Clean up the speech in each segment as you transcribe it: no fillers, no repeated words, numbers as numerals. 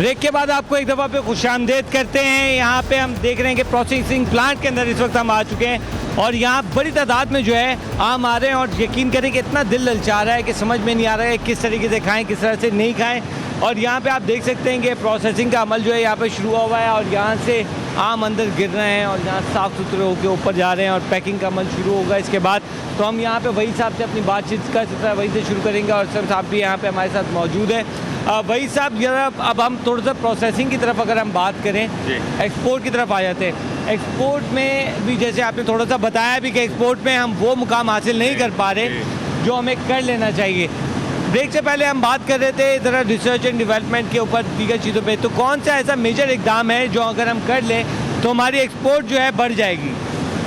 Break के बाद आपको एक दफ़ा पे खुशामदीद करते हैं। यहाँ पे हम देख रहे हैं कि प्रोसेसिंग प्लांट के अंदर इस वक्त हम आ चुके हैं और यहाँ बड़ी तादाद में जो है आम आ रहे हैं और यकीन करें कि इतना दिल ललचा रहा है कि समझ में नहीं आ रहा है किस तरीके से खाएं, किस तरह से नहीं खाएं। और यहाँ पे आप देख सकते हैं कि प्रोसेसिंग का अमल जो है यहाँ पे शुरू हुआ है और यहाँ से आम अंदर गिर रहे हैं और यहाँ साफ़ सुथरे होकर ऊपर जा रहे हैं और पैकिंग का अमल शुरू होगा इसके बाद। तो हम यहाँ पे वही साहब से अपनी बातचीत का सिलसिला वहीं से शुरू करेंगे और सर साहब भी यहाँ पे हमारे साथ मौजूद है। वही साहब जरा अब हम थोड़ा सा प्रोसेसिंग की तरफ अगर हम बात करें, एक्सपोर्ट की तरफ आ जाते हैं। एक्सपोर्ट में भी जैसे आपने थोड़ा सा बताया भी कि एक्सपोर्ट में हम वो मुकाम हासिल नहीं कर पा रहे जो हमें कर लेना चाहिए। ब्रेक से पहले हम बात कर रहे थे ज़रा रिसर्च एंड डेवलपमेंट के ऊपर, दीगर चीज़ों पे, तो कौन सा ऐसा मेजर इकदाम है जो अगर हम कर लें तो हमारी एक्सपोर्ट जो है बढ़ जाएगी?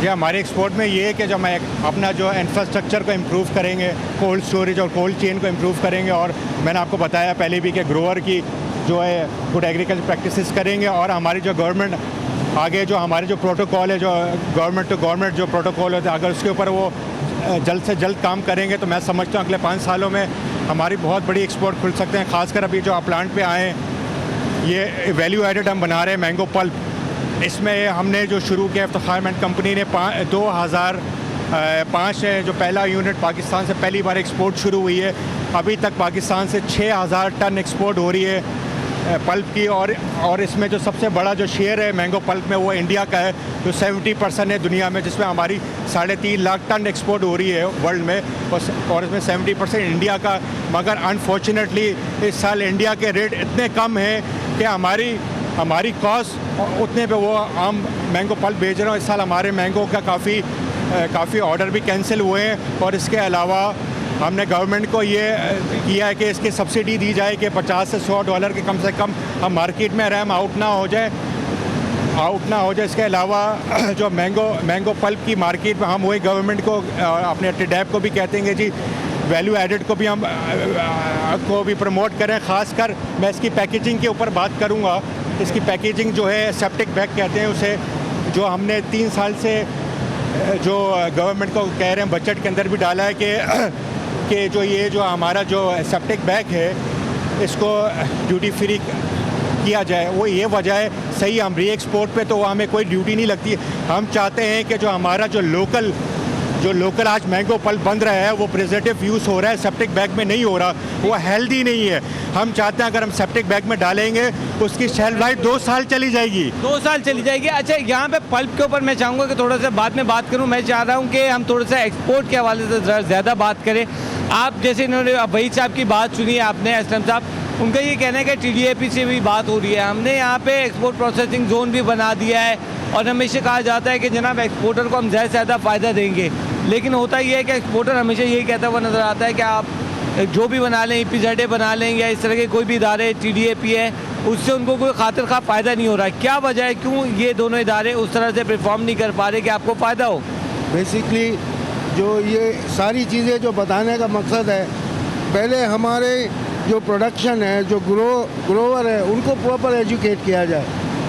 ये हमारे एक्सपोर्ट में ये है कि जब हम अपना जो इंफ्रास्ट्रक्चर को इम्प्रूव करेंगे, कोल्ड स्टोरेज और कोल्ड चेन को इम्प्रूव करेंगे, और मैंने आपको बताया पहले भी कि ग्रोअर की जो है गुड एग्रीकल्चर प्रैक्टिसेस करेंगे, और हमारी जो गवर्नमेंट आगे जो हमारे जो प्रोटोकॉल है, जो गवर्नमेंट टू गवर्नमेंट जो प्रोटोकॉल होता है, अगर उसके ऊपर वो जल्द से जल्द काम करेंगे तो मैं समझता हूँ अगले 5 सालों में हमारी बहुत बड़ी एक्सपोर्ट खुल सकते हैं। खासकर अभी जो आप प्लांट पे आए, ये वैल्यू एडेड हम बना रहे हैं मैंगो पल्प। इसमें हमने जो शुरू किया इफ्तिखार कंपनी ने 2005 जो पहला यूनिट पाकिस्तान से पहली बार एक्सपोर्ट शुरू हुई है। अभी तक पाकिस्तान से 6000 टन एक्सपोर्ट हो रही है पल्प की, और इसमें जो सबसे बड़ा जो शेयर है मैंगो पल्प में वो इंडिया का है, जो 70% है दुनिया में, जिसमें हमारी 3.5 लाख टन एक्सपोर्ट हो रही है वर्ल्ड में, और इसमें 70% इंडिया का। मगर अनफॉर्चुनेटली इस साल इंडिया के रेट इतने कम हैं कि हमारी कॉस्ट उतने पे वो आम मैंगो पल्प बेच रहे हैं। इस साल हमारे मैंगो का काफ़ी ऑर्डर भी कैंसिल हुए हैं, और इसके अलावा हमने गवर्नमेंट को ये किया है कि इसकी सब्सिडी दी जाए कि $50 से $100 के कम से कम हम मार्केट में रहें, आउट ना हो जाए। इसके अलावा जो मैंगो पल्प की मार्केट में हम वही गवर्नमेंट को अपने टिडैप को भी कहते हैं जी वैल्यू एडेड को भी हम प्रमोट करें। ख़ासकर मैं इसकी पैकेजिंग के ऊपर बात करूँगा। इसकी पैकेजिंग जो है सेप्टिक बैग कहते हैं उसे, जो हमने 3 साल से जो गवर्नमेंट को कह रहे हैं बजट के अंदर भी डाला है कि जो हमारा जो सेप्टिक बैग है इसको ड्यूटी फ्री किया जाए। वो ये वजह है, सही हम री एक्सपोर्ट पे तो हमें कोई ड्यूटी नहीं लगती। हम चाहते हैं कि जो हमारा जो लोकल आज मैंगो पल्प बन रहा है वो प्रिजर्वेटिव यूज़ हो रहा है, सेप्टिक बैग में नहीं हो रहा, वो हेल्दी नहीं है। हम चाहते हैं अगर हम सेप्टिक बैग में डालेंगे उसकी शेल्फ लाइफ 2 साल चली जाएगी। 2 साल चली जाएगी। अच्छा, यहाँ पे पल्प के ऊपर मैं चाहूँगा कि थोड़ा सा बाद में बात करूँ। मैं चाह रहा हूँ कि हम थोड़ा सा एक्सपोर्ट के हवाले से ज़्यादा बात करें। आप जैसे इन्होंने वहीद साहब की बात सुनी है आपने, असलम साहब, उनका ये कहना है कि TDAP से भी बात हो रही है। हमने यहाँ पे एक्सपोर्ट प्रोसेसिंग जोन भी बना दिया है और हमेशा कहा जाता है कि जनाब एक्सपोर्टर को हम ज़्यादा से ज़्यादा फ़ायदा देंगे, लेकिन होता ये है कि एक्सपोर्टर हमेशा यही कहता हुआ नज़र आता है कि आप जो भी बना लें, EPZ बना लें या इस तरह के कोई भी इदारे, TDAP है, उससे उनको कोई खातिर खा फ़ायदा नहीं हो रहा है। क्या वजह है, क्यों ये दोनों इदारे उस तरह से परफॉर्म नहीं कर पा रहे कि आपको फ़ायदा हो? बेसिकली जो ये सारी चीज़ें जो बताने का मकसद है, पहले हमारे जो प्रोडक्शन है, जो ग्रोवर है, उनको प्रॉपर एजुकेट किया जाए।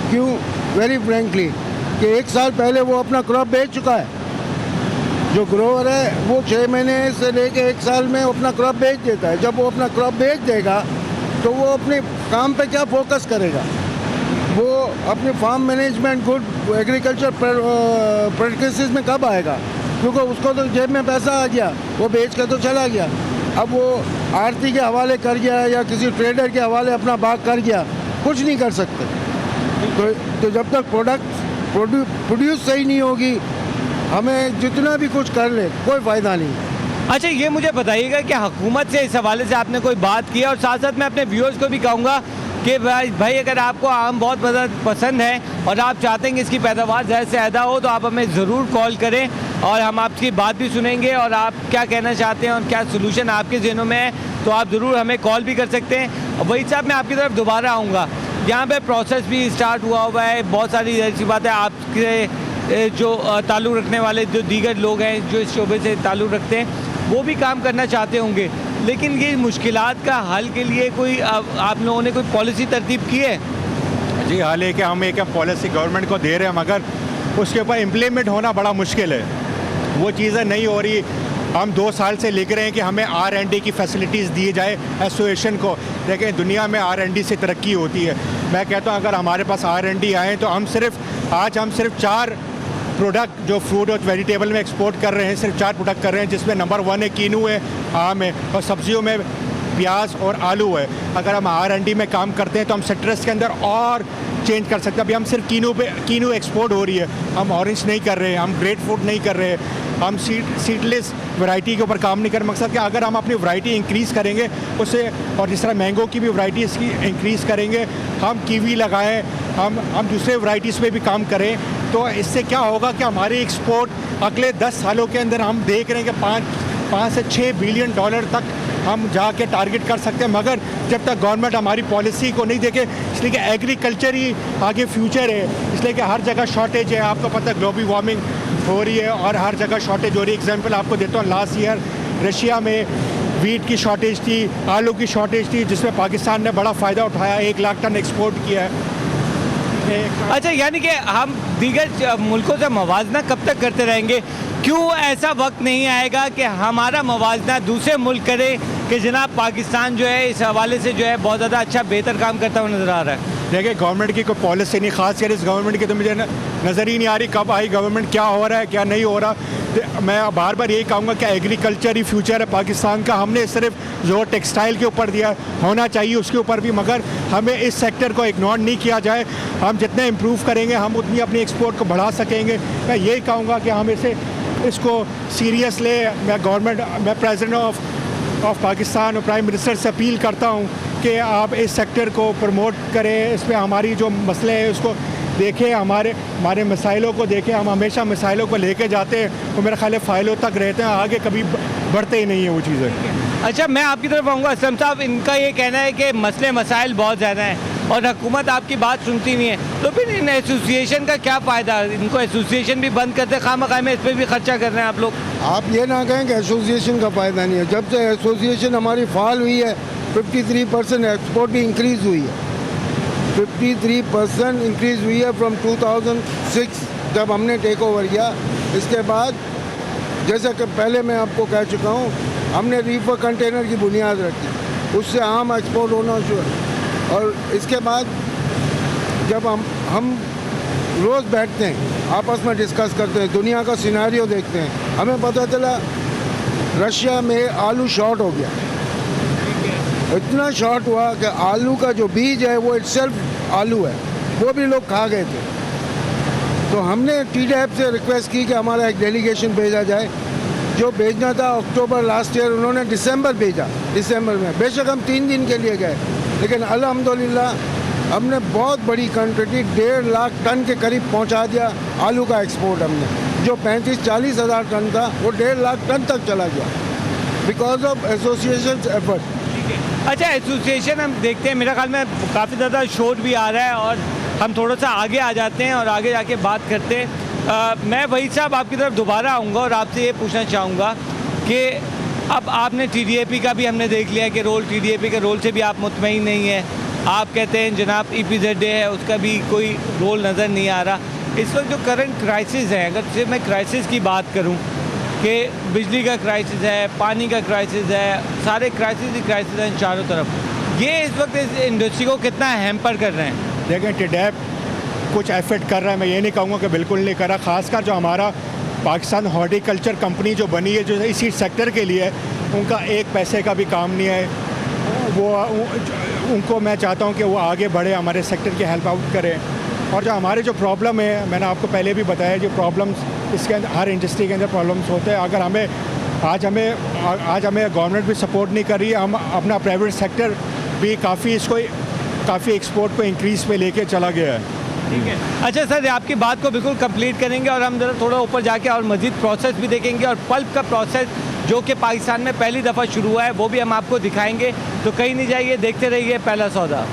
क्यों? वेरी फ्रेंकली कि 1 साल पहले वो अपना क्रॉप बेच चुका है। जो ग्रोवर है वो 6 महीने से लेके 1 साल में अपना क्रॉप बेच देता है। जब वो अपना क्रॉप बेच देगा तो वो अपने काम पे क्या फोकस करेगा? वो अपने farm management, good agriculture practices में कब आएगा? क्योंकि उसको तो जेब में पैसा आ गया, वो बेच कर तो चला गया। अब वो आढ़ती के हवाले कर गया या किसी ट्रेडर के हवाले अपना बाग कर गया, कुछ नहीं कर सकते। तो जब तक प्रोड्यूस सही नहीं होगी, हमें जितना भी कुछ कर ले कोई फ़ायदा नहीं। अच्छा, ये मुझे बताइएगा कि हुकूमत से इस हवाले से आपने कोई बात की है? और साथ साथ मैं अपने व्यूअर्स को भी कहूँगा कि भाई अगर आपको आम बहुत पसंद है और आप चाहते हैं कि इसकी पैदावार ज़्यादा से ज़्यादा हो तो आप हमें ज़रूर कॉल करें और हम आपकी बात भी सुनेंगे, और आप क्या कहना चाहते हैं और क्या सोल्यूशन आपके ज़हनों में है तो आप ज़रूर हमें कॉल भी कर सकते हैं। वही साहब, मैं आपकी तरफ दोबारा आऊँगा। यहाँ पे प्रोसेस भी स्टार्ट हुआ है, बहुत सारी ऐसी बातें आपके जो ताल्लुक़ रखने वाले जो दीगर लोग हैं जो इस शोबे से ताल्लुक़ रखते हैं वो भी काम करना चाहते होंगे, लेकिन ये मुश्किलात का हल के लिए कोई आप लोगों ने कोई पॉलिसी तरतीब की है? जी, हाल है कि हम एक पॉलिसी गवर्नमेंट को दे रहे हैं, मगर उसके ऊपर इम्प्लीमेंट होना बड़ा मुश्किल है। वो चीज़ें नहीं हो रही। हम 2 साल से लिख रहे हैं कि हमें R&D की फैसिलिटीज़ दी जाए एसोसिएशन को। देखें, दुनिया में R&D से तरक्की होती है। मैं कहता हूँ अगर हमारे पास R&D आए तो हम सिर्फ 4 प्रोडक्ट जो फ्रूट और वेजिटेबल में एक्सपोर्ट कर रहे हैं, सिर्फ 4 प्रोडक्ट कर रहे हैं, जिसमें नंबर 1 है कीनू है, आम है, और सब्जियों में प्याज और आलू है। अगर हम R&D में काम करते हैं तो हम सिट्रस के अंदर और चेंज कर सकते हैं। अभी हम सिर्फ कीनू एक्सपोर्ट हो रही है, हम ऑरेंज नहीं कर रहे हैं, हम ग्रेप फ्रूट नहीं कर रहे हैं, हम सीडलेस वैरायटी के ऊपर काम नहीं कर रहे। मकसद कि अगर हम अपनी वैरायटी इंक्रीज़ करेंगे उससे, और जिस तरह मैंगो की भी वैरायटी इसकी इंक्रीज़ करेंगे, हम कीवी लगाएं, हम दूसरे वैरायटीज़ पे भी काम करें, तो इससे क्या होगा कि हमारी एक्सपोर्ट अगले 10 सालों के अंदर हम देख रहे हैं कि 5 से 6 बिलियन डॉलर तक हम जाके टारगेट कर सकते हैं। मगर जब तक गवर्नमेंट हमारी पॉलिसी को नहीं देखे, इसलिए कि एग्रीकल्चर ही आगे फ्यूचर है, इसलिए कि हर जगह शॉर्टेज है। आपको पता है ग्लोबल वार्मिंग हो रही है और हर जगह शॉर्टेज हो रही है। एग्जांपल आपको देता हूँ, लास्ट ईयर रशिया में वीट की शॉर्टेज थी, आलू की शॉर्टेज थी, जिसमें पाकिस्तान ने बड़ा फ़ायदा उठाया, 1 लाख टन एक्सपोर्ट किया है। अच्छा, यानी कि हम दीगर मुल्कों से मवाजना कब तक करते रहेंगे? क्यों ऐसा वक्त नहीं आएगा कि हमारा मवाजना दूसरे मुल्क करे कि जनाब पाकिस्तान जो है इस हवाले से जो है बहुत ज़्यादा अच्छा बेहतर काम करता हुआ नज़र आ रहा है? देखिए, गवर्नमेंट की कोई पॉलिसी नहीं, खासकर इस गवर्नमेंट की तो मुझे नज़र ही नहीं आ रही कब आई गवर्नमेंट, क्या हो रहा है क्या नहीं हो रहा। मैं बार बार यही कहूँगा कि एग्रीकल्चर ही फ्यूचर है पाकिस्तान का। हमने सिर्फ जोर टेक्सटाइल के ऊपर दिया, होना चाहिए उसके ऊपर भी, मगर हमें इस सेक्टर को इग्नोर नहीं किया जाए। हम जितने इम्प्रूव करेंगे हम उतनी अपनी एक्सपोर्ट को बढ़ा सकेंगे। मैं यही कहूँगा कि हम इसको सीरियस ले। मैं प्रेसिडेंट ऑफ पाकिस्तान और प्राइम मिनिस्टर से अपील करता हूँ कि आप इस सेक्टर को प्रमोट करें, इस पर हमारी जो मसले हैं उसको देखें, हमारे मसाइलों को देखें। हम हमेशा मसाइलों को लेके जाते हैं तो मेरा ख्याल है फ़ाइलों तक रहते हैं, आगे कभी बढ़ते ही नहीं है वो चीज़ें। अच्छा, मैं आपकी तरफ आऊँगा। असलम साहब, इनका ये कहना है कि मसले मसाइल बहुत ज़्यादा हैं और हुकूमत आपकी बात सुनती नहीं है, तो फिर इन एसोसिएशन का क्या फ़ायदा? इनको एसोसिएशन भी बंद करते, खामखा में इस पर भी खर्चा कर रहे हैं आप लोग। आप ये ना कहें कि एसोसिएशन का फ़ायदा नहीं है। जब से एसोसिएशन हमारी फाल हुई है, 53% एक्सपोर्ट भी इंक्रीज़ हुई है। 53% इंक्रीज़ हुई है फ्रॉम 2006 जब हमने टेक ओवर किया। इसके बाद जैसे कि पहले मैं आपको कह चुका हूँ, हमने रीफर कंटेनर की बुनियाद रखी, उससे आम एक्सपोर्ट होना शुरू। और इसके बाद जब हम रोज़ बैठते हैं, आपस में डिस्कस करते हैं, दुनिया का सिनेरियो देखते हैं, हमें पता चला रशिया में आलू शॉर्ट हो गया। इतना शॉर्ट हुआ कि आलू का जो बीज है वो इटसेल्फ आलू है, वो भी लोग खा गए थे। तो हमने TDAP से रिक्वेस्ट की कि हमारा एक डेलीगेशन भेजा जाए। जो भेजना था अक्टूबर लास्ट ईयर, उन्होंने दिसंबर भेजा। दिसंबर में बेशक हम 3 दिन के लिए गए, लेकिन अल्हम्दुलिल्लाह हमने बहुत बड़ी क्वान्टिटी 1.5 लाख टन के करीब पहुंचा दिया। आलू का एक्सपोर्ट हमने जो 35-40 हज़ार टन था वो 1.5 लाख टन तक चला गया, बिकॉज ऑफ एसोसिएशन एफर्ट। अच्छा, एसोसिएशन हम देखते हैं, मेरा ख्याल में काफ़ी ज़्यादा शोर भी आ रहा है और हम थोड़ा सा आगे आ जाते हैं और आगे जाके बात करते हैं। मैं वही साहब आपकी तरफ दोबारा आऊँगा और आपसे ये पूछना चाहूँगा कि अब आपने TDAP का भी हमने देख लिया कि रोल, TDAP के रोल से भी आप मुतमईन नहीं है। आप कहते हैं जनाब EPZA है, उसका भी कोई रोल नज़र नहीं आ रहा। इस वक्त जो करंट क्राइसिस है, अगर सिर्फ मैं क्राइसिस की बात करूँ कि बिजली का क्राइसिस है, पानी का क्राइसिस है, सारे क्राइसिस ही क्राइसिस हैं चारों तरफ, ये इस वक्त इस इंडस्ट्री को कितना हैम्पर कर रहे हैं? देखें, TDAP कुछ एफर्ट कर रहा है, मैं ये नहीं कहूँगा कि बिल्कुल नहीं कर रहा। ख़ासकर जो हमारा पाकिस्तान हॉर्टिकल्चर कंपनी जो बनी है, जो इसी सेक्टर के लिए, उनका एक पैसे का भी काम नहीं है। उनको मैं चाहता हूँ कि वो आगे बढ़े, हमारे सेक्टर की हेल्प आउट करें। और जो हमारे जो प्रॉब्लम है, मैंने आपको पहले भी बताया, जो प्रॉब्लम्स इसके अंदर हर इंडस्ट्री के अंदर प्रॉब्लम्स होते हैं। अगर आज हमें गवर्नमेंट भी सपोर्ट नहीं कर रही है, हम अपना प्राइवेट सेक्टर भी काफ़ी एक्सपोर्ट को इंक्रीज़ पे लेके चला गया है। ठीक है। अच्छा सर, आपकी बात को बिल्कुल कंप्लीट करेंगे और हम ज़रा थोड़ा ऊपर जाके और मज़ीद प्रोसेस भी देखेंगे और पल्प का प्रोसेस जो कि पाकिस्तान में पहली दफ़ा शुरू हुआ है वो भी हम आपको दिखाएंगे। तो कहीं नहीं जाइए, देखते रहिए पहला सौदा।